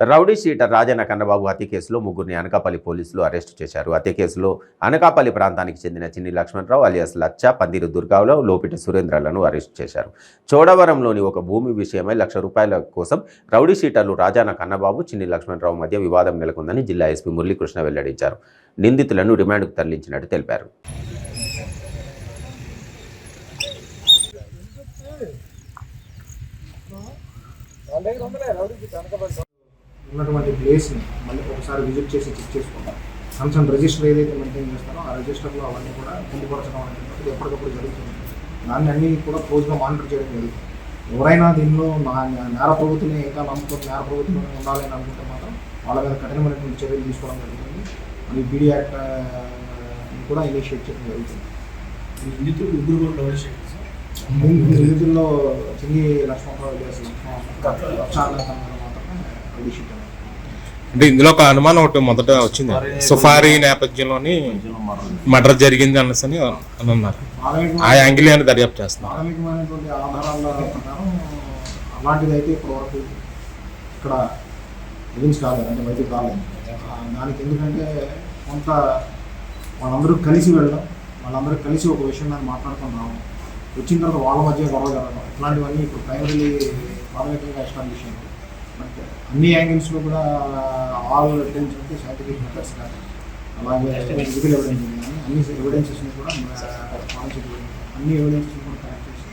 Rowdy sheeter Rajanna Kannababu హత్య కేసులో ముగ్గురిని అనకాపల్లి పోలీసులు అరెస్టు చేశారు. హత్య కేసులో అనకాపల్లి ప్రాంతానికి చెందిన చిన్ని లక్ష్మణరావు అలియాస్ లచ్చ, పందిరు దుర్గారావు, లోపిటి సురేంద్రలను అరెస్టు చేశారు. చోడవరంలోని ఒక భూమి విషయమై ₹1,00,000 కోసం రౌడీ షీటర్లు రాజన్న కన్నబాబు, చిన్ని లక్ష్మణరావు మధ్య వివాదం నెలకొందని జిల్లా ఎస్పీ మురళీకృష్ణ వెల్లడించారు. నిందితులను రిమాండ్కు తరలించినట్టు తెలిపారు. ఉన్నటువంటి ప్లేస్ని మళ్ళీ ఒకసారి విజిట్ చేసి చెక్ చేసుకుంటాం. కన్సర్న్ రిజిస్టర్ ఏదైతే మెయింటైన్ చేస్తారో ఆ రిజిస్టర్లో అవన్నీ కూడా పొందుపరచడం అనేటువంటిది ఎప్పటికప్పుడు జరుగుతుంది. దాన్ని అన్నీ కూడా క్లోజ్గా మానిటర్ చేయడం జరుగుతుంది. ఎవరైనా దీనిలో నేర ప్రవృత్తిని ఇంకా నమ్ముకొని నేర ప్రవృత్తిని ఉండాలని అనుకుంటే మాత్రం వాళ్ళ మీద కఠినమైనటువంటి చర్యలు తీసుకోవడం జరుగుతుంది. మళ్ళీ పీడీ యాక్ట్ కూడా ఇనిషియేట్ చేయడం జరుగుతుంది. నిందితుల్లో చిన్ని లక్ష్మణరావు అంటే ఇందులో ఒక అనుమానం ఒకటి మొదట వచ్చింది, సుఫారీ నేపథ్యంలోని మర్డర్ జరిగింది అని అన్నారు. ఆ యాంగిల్ అని దర్యాప్తు చేస్తున్నారు. ప్రాథమికమైనటువంటి ఆధారాల ప్రకారం అలాంటిది అయితే ఇప్పటివరకు ఇక్కడ ఎవిడెన్స్ కాలేదు, అంటే బయటకు రాలేదు. దానికి ఎందుకంటే కొంత వాళ్ళందరూ కలిసి వెళ్ళడం, వాళ్ళందరూ కలిసి ఒక విషయం దాన్ని మాట్లాడుకొని రావడం, వచ్చిన తర్వాత వాళ్ళ మధ్య గొడవ జరగడం, ఇట్లాంటివన్నీ ఇప్పుడు ప్రైమరీలీ ప్రాథమికంగా ఎస్టాబ్లిష్ అయింది. బట్ అన్ని యాంగిల్స్లో కూడా ఆల్ ఎవిడెన్స్ అంటే సైంటిఫిక్ మెథడ్స్ కానీ అలాగే ఫిజికల్ ఎవిడెన్స్ కానీ అన్ని ఎవిడెన్సెస్ని కూడా అన్ని ఎవిడెన్సెస్ని కూడా కలెక్ట్ చేసి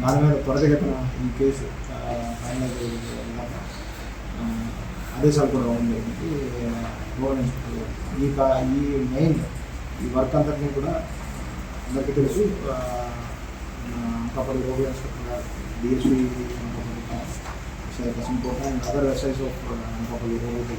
దాని మీద త్వరితగతిన ఈ కేసు ఫైనలైజ్ అయ్యేలాగా ఆదేశాలు కూడా ఉండేది గవర్నమెంట్. ఈ మెయిన్ ఈ వర్క్ అంతటినీ కూడా అందరికీ తెలుసు. Couple of programs DSP and other SIs of couple of